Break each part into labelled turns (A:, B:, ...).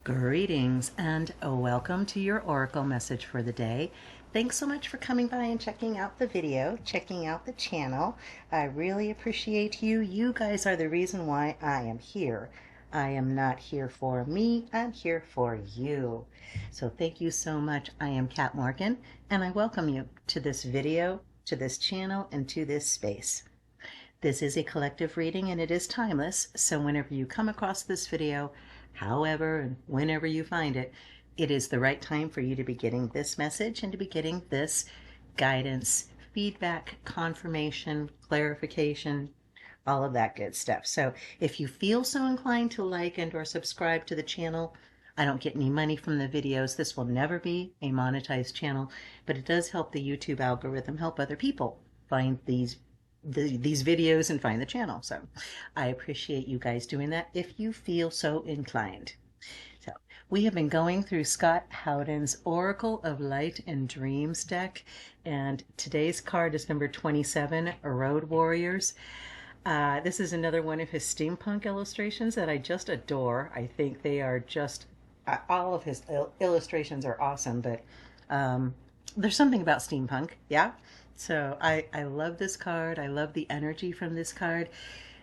A: Greetings and welcome to your Oracle message for the day. Thanks so much for coming by and checking out the video, checking out the channel. I really appreciate you. You guys are the reason why I am here. I am not here for me, I'm here for you. So thank you so much. I am Kat Morgan and I welcome you to this video, to this channel, and to this space. This is a collective reading and it is timeless, so whenever you come across this video, however and whenever you find it, it is the right time for you to be getting this message and to be getting this guidance, feedback, confirmation, clarification, all of that good stuff. So if you feel so inclined to like and or subscribe to the channel, I don't get any money from the videos. This will never be a monetized channel, but it does help the YouTube algorithm help other people find these videos and find the channel. So I appreciate you guys doing that if you feel so inclined. So we have been going through Scot Howden's Oracle of Light and Dreams deck, and today's card is number 27, Road Warriors. This is another one of his steampunk illustrations that I just adore. I think they are just, all of his illustrations are awesome, but there's something about steampunk, yeah? So I love this card. I love the energy from this card.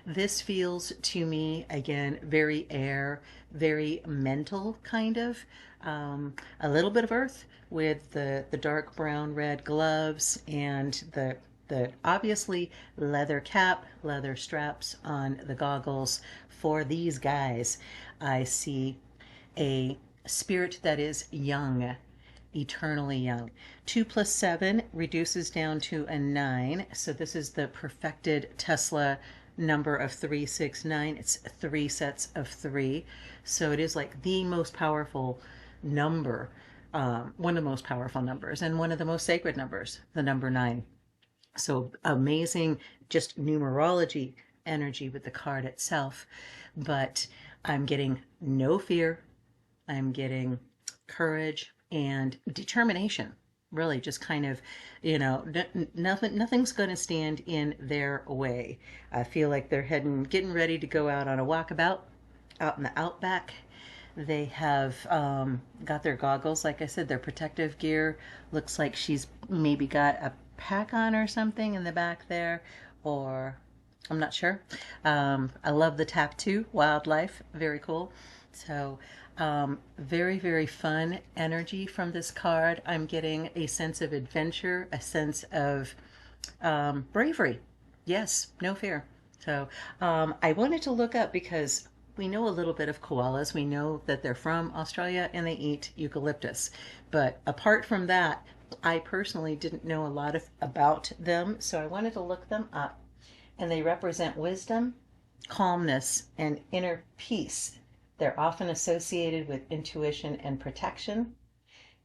A: This feels to me, again, very air, very mental kind of. A little bit of earth with the dark brown red gloves and the obviously leather cap, leather straps on the goggles for these guys. I see a spirit that is young, eternally young. 2 plus 7 reduces down to a 9. So this is the perfected Tesla number of 369. It's 3 sets of 3. So it is like the most powerful number, one of the most powerful numbers and one of the most sacred numbers, the number 9. So amazing, just numerology energy with the card itself. But I'm getting no fear. I'm getting courage and determination. Really just kind of, nothing's going to stand in their way. I feel like they're getting ready to go out on a walkabout out in the outback. They have got their goggles, like I said, their protective gear. Looks like she's maybe got a pack on or something in the back there, or I'm not sure. I love the tattoo, wildlife, very cool. So very, very fun energy from this card. I'm getting a sense of adventure, a sense of bravery. Yes, no fear. So I wanted to look up because we know a little bit of koalas. We know that they're from Australia and they eat eucalyptus. But apart from that, I personally didn't know a lot about them. So I wanted to look them up. And they represent wisdom, calmness, and inner peace. They're often associated with intuition and protection,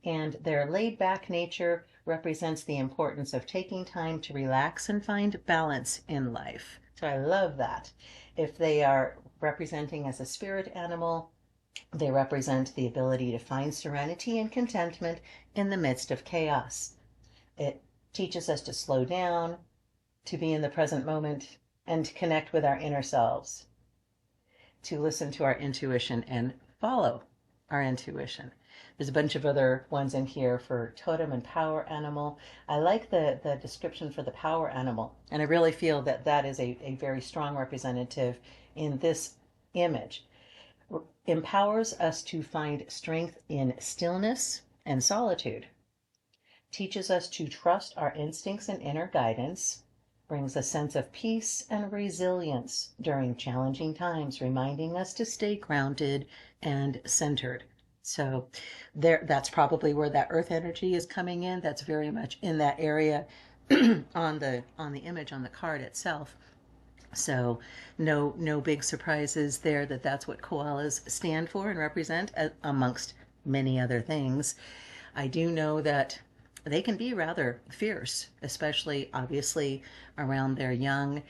A: and their laid-back nature represents the importance of taking time to relax and find balance in life. So I love that. If they are representing as a spirit animal, they represent the ability to find serenity and contentment in the midst of chaos. It teaches us to slow down, to be in the present moment, and to connect with our inner selves, to listen to our intuition and follow our intuition. There's a bunch of other ones in here for totem and power animal. I like the description for the power animal, and I really feel that that is a very strong representative in this image. Empowers us to find strength in stillness and solitude. Teaches us to trust our instincts and inner guidance. Brings a sense of peace and resilience during challenging times, reminding us to stay grounded and centered. So that's probably where that earth energy is coming in. That's very much in that area on the image on the card itself. So no big surprises there that's what koalas stand for and represent, amongst many other things. I do know that they can be rather fierce, especially obviously around their young.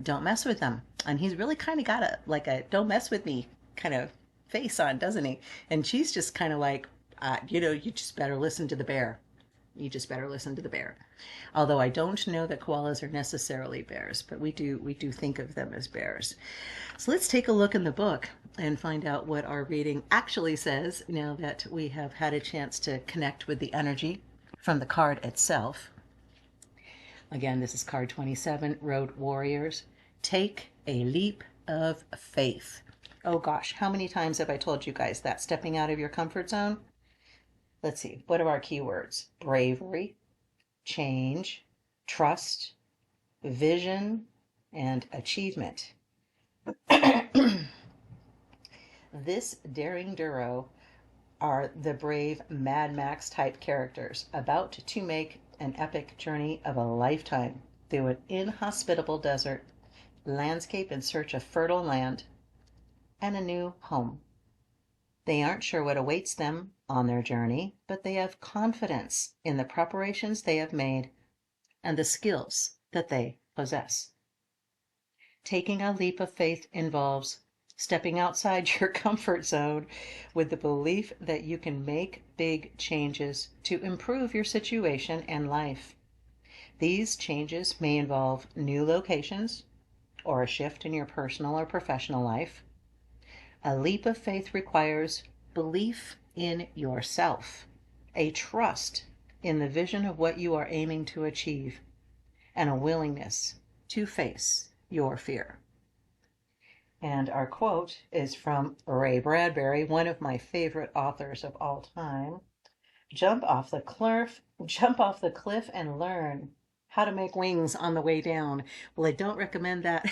A: Don't mess with them. And he's really kind of got a don't mess with me kind of face on, doesn't he? And she's just kind of like, you just better listen to the bear. You just better listen to the bear. Although I don't know that koalas are necessarily bears, but we do think of them as bears. So let's take a look in the book and find out what our reading actually says now that we have had a chance to connect with the energy from the card itself. Again, this is card 27, Road Warriors. Take a leap of faith. Oh gosh, how many times have I told you guys that? Stepping out of your comfort zone? Let's see, what are our keywords? Bravery, change, trust, vision, and achievement. This daring Duro are the brave Mad Max type characters about to make an epic journey of a lifetime through an inhospitable desert landscape in search of fertile land and a new home. They aren't sure what awaits them on their journey, but they have confidence in the preparations they have made and the skills that they possess. Taking a leap of faith involves stepping outside your comfort zone with the belief that you can make big changes to improve your situation and life. These changes may involve new locations or a shift in your personal or professional life. A leap of faith requires belief in yourself, a trust in the vision of what you are aiming to achieve, and a willingness to face your fear. And our quote is from Ray Bradbury, one of my favorite authors of all time. Jump off the cliff and learn how to make wings on the way down. Well, I don't recommend that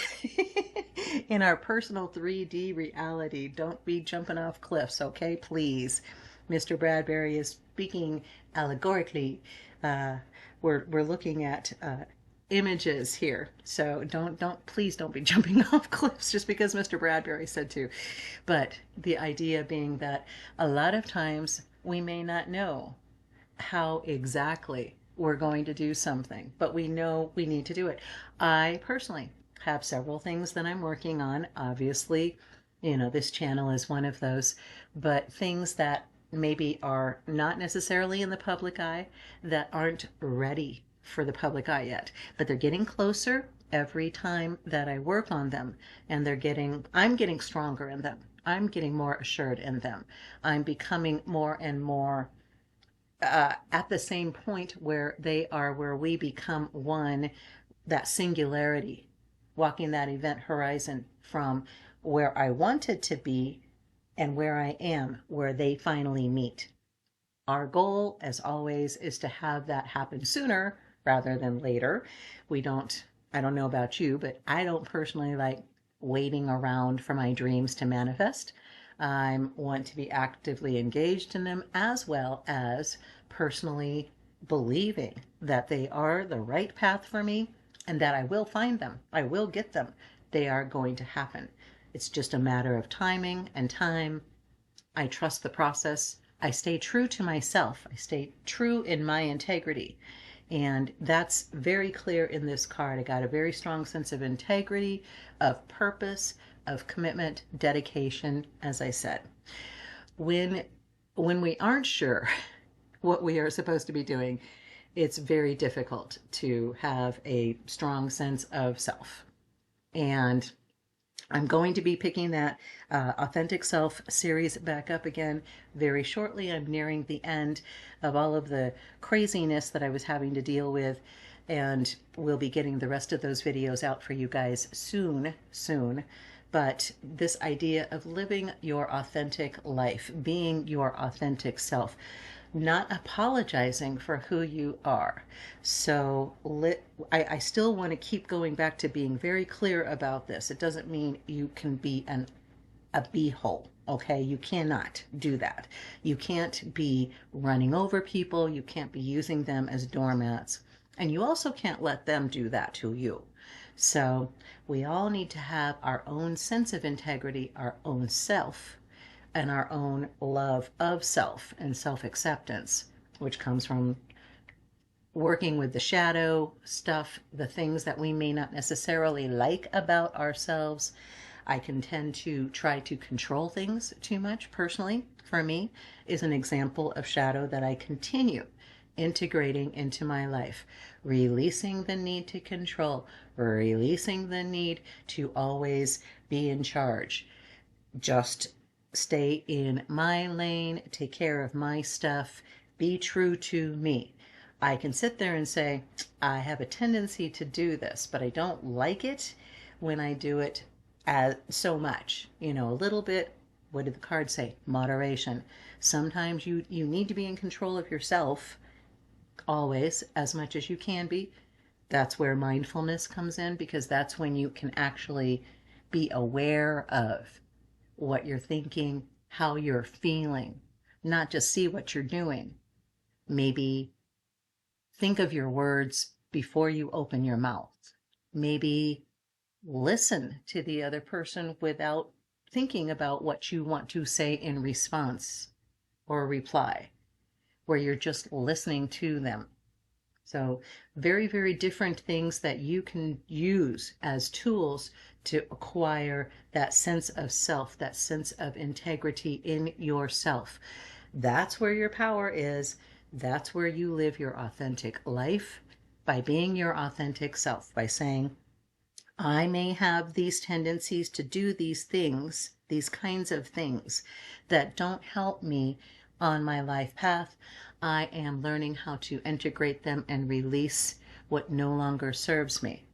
A: in our personal 3D reality. Don't be jumping off cliffs, okay? Please. Mr. Bradbury is speaking allegorically. We're looking at images here, so please don't be jumping off cliffs just because Mr. Bradbury said to. But the idea being that a lot of times we may not know how exactly we're going to do something, but we know we need to do it. I personally have several things that I'm working on. Obviously, this channel is one of those, but things that maybe are not necessarily in the public eye, that aren't ready for the public eye yet, but they're getting closer every time that I work on them, and I'm getting stronger in them. I'm getting more assured in them. I'm becoming more and more at the same point where they are, where we become one, that singularity, walking that event horizon from where I wanted to be and where I am, where they finally meet. Our goal, as always, is to have that happen sooner rather than later. I don't know about you, but I don't personally like waiting around for my dreams to manifest. I want to be actively engaged in them, as well as personally believing that they are the right path for me and that I will find them. I will get them. They are going to happen. It's just a matter of timing and time. I trust the process. I stay true to myself. I stay true in my integrity. And that's very clear in this card. I got a very strong sense of integrity, of purpose, of commitment, dedication, as I said. When we aren't sure what we are supposed to be doing, it's very difficult to have a strong sense of self. And I'm going to be picking that Authentic Self series back up again very shortly. I'm nearing the end of all of the craziness that I was having to deal with, and we'll be getting the rest of those videos out for you guys soon. But this idea of living your authentic life, being your authentic self, not apologizing for who you are. So I still want to keep going back to being very clear about this. It doesn't mean you can be a beehole. Okay, you cannot do that. You can't be running over people. You can't be using them as doormats. And you also can't let them do that to you. So we all need to have our own sense of integrity, our own self, and our own love of self and self-acceptance, which comes from working with the shadow stuff, the things that we may not necessarily like about ourselves. I can tend to try to control things too much personally. For me, is an example of shadow that I continue integrating into my life, releasing the need to control, releasing the need to always be in charge. Just stay in my lane, take care of my stuff, be true to me. I can sit there and say, I have a tendency to do this, but I don't like it when I do it as so much. You know, a little bit, what did the card say? Moderation. Sometimes you need to be in control of yourself, always, as much as you can be. That's where mindfulness comes in, because that's when you can actually be aware of what you're thinking, how you're feeling, not just see what you're doing. Maybe think of your words before you open your mouth. Maybe listen to the other person without thinking about what you want to say in response or reply, where you're just listening to them. So very, very different things that you can use as tools to acquire that sense of self, that sense of integrity in yourself. That's where your power is. That's where you live your authentic life, by being your authentic self, by saying, I may have these tendencies to do these things, these kinds of things that don't help me on my life path. I am learning how to integrate them and release what no longer serves me.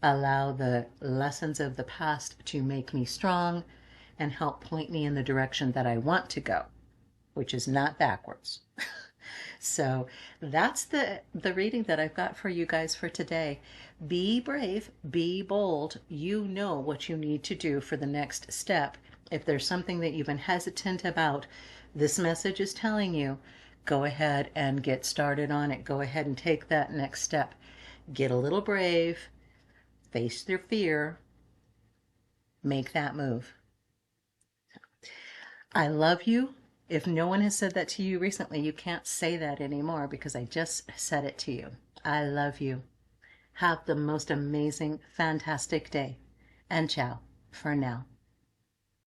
A: Allow the lessons of the past to make me strong and help point me in the direction that I want to go, which is not backwards. So that's the reading that I've got for you guys for today. Be brave, be bold. You know what you need to do for the next step. If there's something that you've been hesitant about, this message is telling you, go ahead and get started on it. Go ahead and take that next step. Get a little brave, face your fear, make that move. I love you. If no one has said that to you recently, you can't say that anymore, because I just said it to you. I love you. Have the most amazing, fantastic day. And ciao for now.